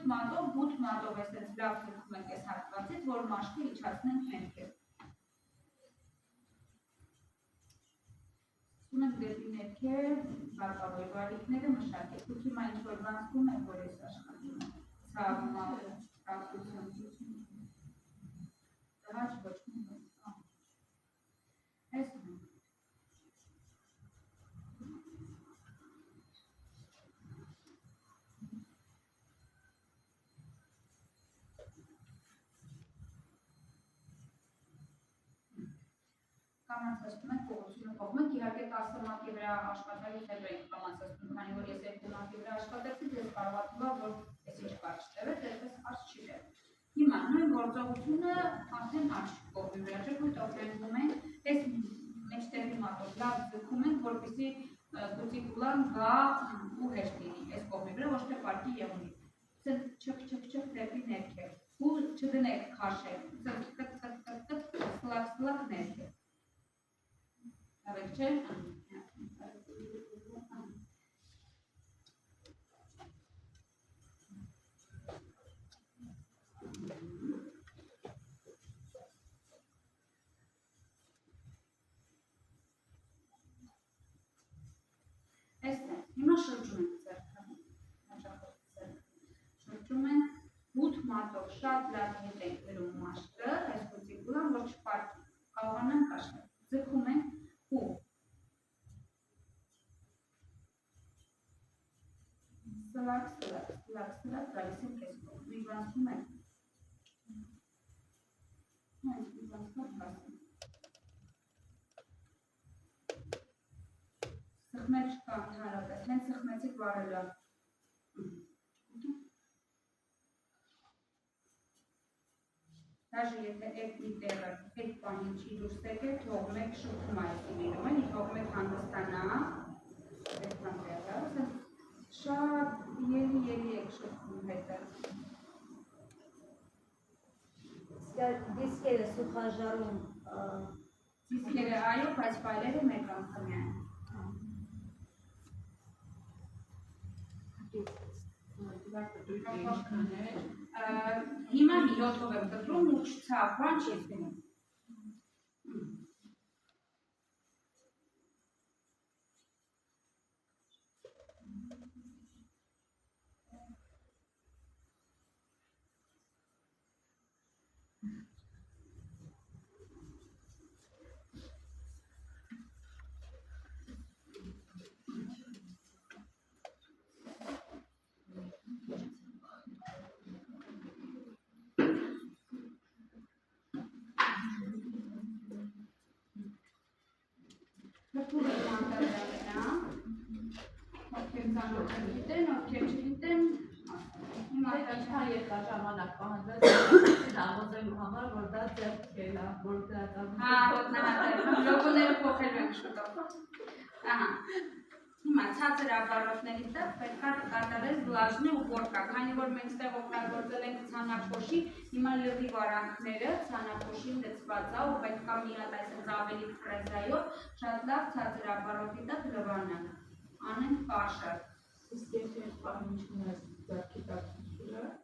բութ մատով էսենց լավ թրքում ենք այս հատվածից, որ մաշկը իջացնենք ներքև։ Ունենք դեպի ներքև, բակավոր վարիքները մշակեք, ու հիմա ինչ-որ բան զգում եք, որ ես աշխատում եմ, ցավում, ակտություն, տղաչ ոչ մի այս կամանցածում ենք կողությունը կողմ ենք, իհարկե 10 մատի վրա աշխատալուց հետո ենք կամանցածում, քանի որ ես 2 մատի վրա աշխատեցի, ես կարողացա, որ ես ինչ կարճ տևեց, այդպես կարճ չի տևել։ Հիմա նույն գործողությունը արդեն աջ կողմի վրա ճկույտ օգտվում ենք, այս մեջտեղի մատով լավ ձգում ենք, որպեսզի կուտիկուլան գա ու հեշտ լինի այս կողմի վրա, ոչ թե պարկի եղունի։ Չք դեպի ներքև ու չդնեք քաշել, սլակ ներքև։ Avek չէ։ Այստեղ հիմա շրջում ենք ձեռքը, շրջում ենք բութ մատով շատ լավ հետ ենք գրում մաշկը, այս կուտիկուլան, որ չպարկի, կարողանանք կաշել, ձգում ենք ու սլակ գալիս ենք այս կողմ, մի բան զգում ենք, մի բան զգում սխմել չկա ընդհանրապես, հենց սխմեցիք վարելա։ Դաժե եթե այդ մի տեղը այդ պանին չի դուրս եկել, թողում եք շփում այսի լինում են, թողում եք հանգստանա, այդքան տեղը, շատ ելի եք շփում հետը։ Դիսկերը սուխաժարում Դիսկերը այո, բայց ֆայլերը մեկ անգամյան։ Հիմա 7-ով եմ կտրում ու չցավ, բան չի գնում։ ժամանակ պահանջված դավոզելու համար, որ դա ձեռք է, որ դրական։ Հա, ոտնահատել, լոգոները փոխելու ենք շուտով։ Ահա։ Հիմա ցածր ապարոտների տակ պետք է կատարել բլաժնի ուղորկա, քանի որ մենք ստեղ օգտագործել ենք ցանափոշի, հիմա լրիվ վարանքները ցանափոշին լցված է ու պետք է մի հատ այսպես ավելի ֆրեզայով շատ լավ ցածր ապարոտի տակ լվանանք։ Անենք կաշը։ Իսկ եթե պահին չունես ձեռքի տակ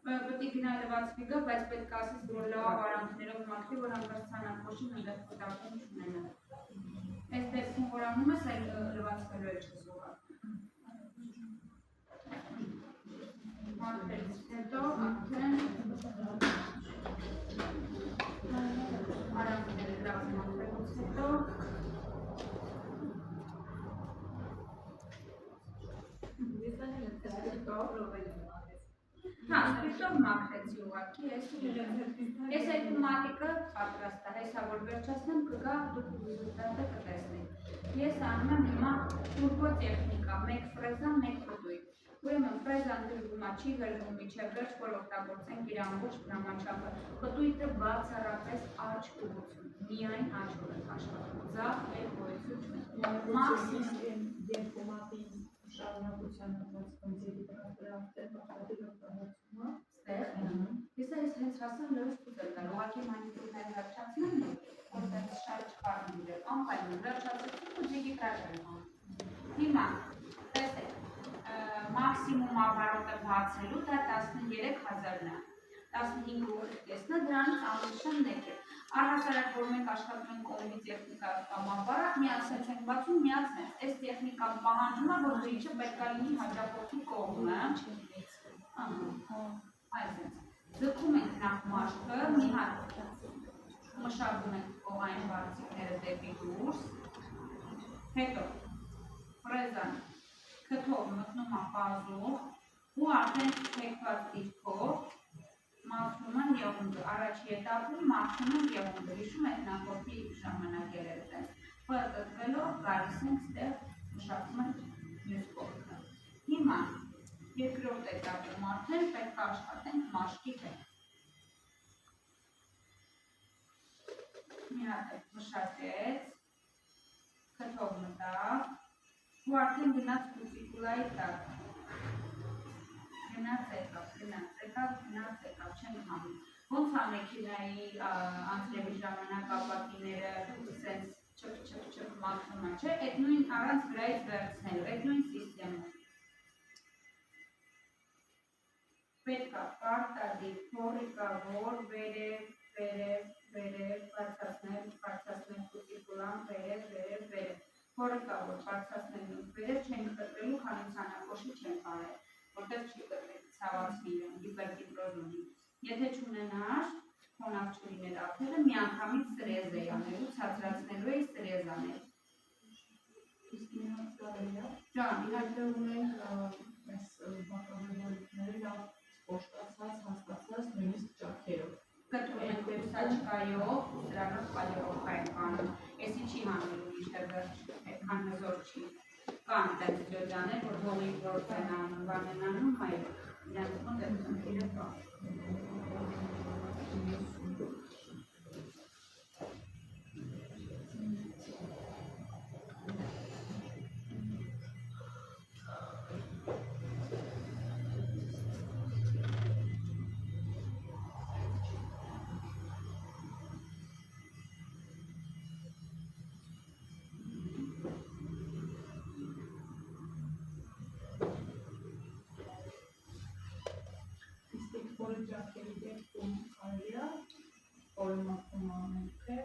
Պետք է գնալվածքի գա, բայց պետք է ասես, որ լավ վարանքներով մաքրի, որ հանկարծ ցանափոշին ընդեղ կտակում չունենա։ Այս դեպքում որ անում ես, այլ լվացվելու է չզուգա։ Մաքրելուց հետո արդեն արանքները լավ մաքրելուց հետո Հա, սպիրտով մաքրեցի ուղղակի, ես այդ մատիկը պատրաստ է, հեսա որ վերջացնեմ կգա դուք ռեզուլտատը կտեսնեք։ Ես անում եմ հիմա տուրբո տեխնիկա, մեկ ֆրեզա, մեկ պտույտ։ Ուրեմն ֆրեզան դրվում է, չի գրվում միջև վերջ, որ օգտագործենք իր ամբողջ դրամաչափը։ Պտույտը բացառապես աջ ուղղություն, միայն աջով ենք աշխատում, ձախ եւ գոյություն չունի։ Մաքսիմում երկու մատի շարունակության ընթացքում ձերի դրամատը աշխատել օգտագործումը ստեղ։ Ես հենց հասան լրիվ փոքր դառ, ուղղակի մանիպուլները վերջացնեմ, որտեղ շատ չկարում իրեր, անպայման վերջացրեցինք ու ձերի կրակել։ Հիմա տեսեք, մաքսիմում ապարոտ վարտը բացելու դա 13000-ն է։ 15-ը տեսնա դրանից ամուսնն եկել։ Առհասարակ որ մենք աշխատում ենք կողմի տեխնիկա կամ ապարատ, միացած ենք բացում, միացնենք։ Այս տեխնիկան պահանջում է, որ դրիչը պետք է լինի հաջողորդի կողմը։ Այսպես։ Ձգում ենք նախ մաշկը, մի հատ մշակում ենք կողային բարձիկները դեպի դուրս, հետո ֆրեզան քթով մտնում է պազուխ ու արդեն թեքված դիրքով մաքրում են եղունդը, առաջի էտապում մաքրում են եղունդը, հիշում եք նախորդի ժամանակ ելել տենց, պրտտվելով գալիս ենք ստեղ մշակում են մյուս կողքը։ Հիմա երկրորդ էտապում արդեն պետք է աշխատենք մաշկի հետ։ Մի հատ մշակեց, քթով մտավ ու արդեն գնաց կուտիկուլայի տակ։ Գնաց եկավ, չենք հանում։ Ոնց է մեքենայի անցրևի ժամանակ ապակիները սենց չփ մաքրում է, չէ՞, այդ նույն առանց վրայից վերցնելու, այդ նույն սիստեմը։ Պետք է պարտադիր փորիկավոր վերև, բարձրացնել կուտիկուլան, վերև, փորիկավոր բարձրացնելու վերև չենք կտրելու, քանի ցանակոշի չենք արել, որտեղ չի կտրել, ցավացնի իրեն, հիպերկիպրոզ ունի։ Եթե չունենար, խոնավ չլիներ ափերը, մի անգամից սրեզ է անելու, ցածրացնելու է սրեզ անել։ Իսկ մի հատ կարելի է։ Ջան, իհարկե ունենք այս բակավերնալիքները լավ սպորտացած, հաստացած, նույնիսկ ճաքերով։ կտրում ենք սաչկայով, դրանով պալերովկա ենք անում, էսի չի հանելու միշտեղ վերջ, այդքան հզոր չի։ Կան տենց ջոջաներ, որ հողի գործ են անում, բան են անում, այլ իրանց մոտ այդ խնդիրը կա։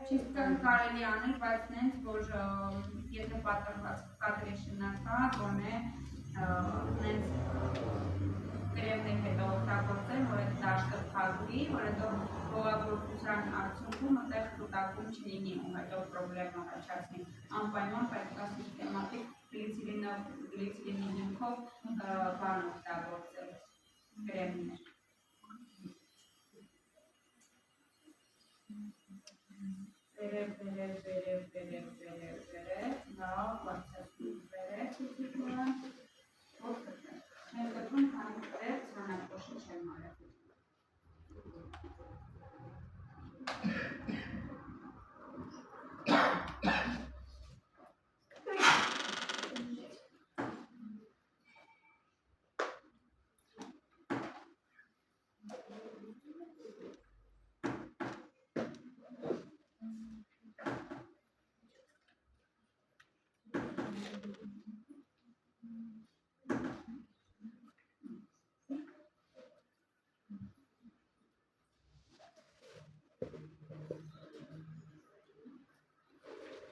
Չիստան կարելի անել, բայց նենց, որ եթե պատրված կադրի շնակա, գոնե նենց կրեմներ հետո օգտագործել, որ այդ դաշտը փակվի, որ հետո հողագործության արդյունքում այդտեղ կուտակում չլինի ու հետո պրոբլեմ առաջացնի։ Անպայման պետք է սիստեմատիկ գլիցերինի հիմքով բան օգտագործել, կրեմներ։ Վերև, լավ, բարձրացնում վերև, կուտիկուլան, որ կտրեմ։ Չեն կտրում, քանի դեռ ցանակոշի չեմ արել։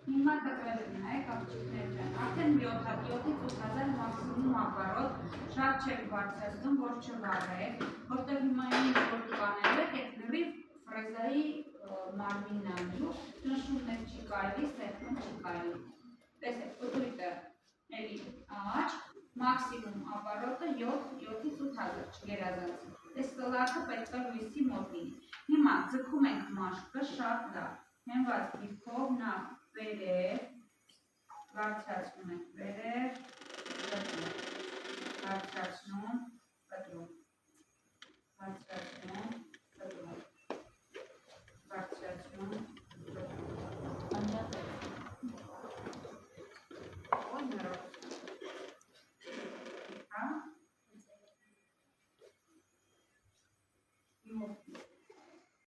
Հիմա կտրելն է, կապչիկներ չեն, արդեն 7-ից 8000 մաքսիմում ապարոտ, շատ չեք բարձրացնում, որ չվարեք, որտեղ հիմա ինչ որ կանել եք, այդ լրիվ ֆրեզայի մարմինն անելու, նշումներ չի կարելի, սեղմում չի կարելի։ Տեսեք, պտույտը էլի աչ, մաքսիմում ապարոտը 7-ից 8000 չգերազանցի։ Այս սլակը պետք է լույսի մոտ լինի։ Հիմա ձգում ենք մաշկը շատ լավ, հենված դիրքով նախ վերև,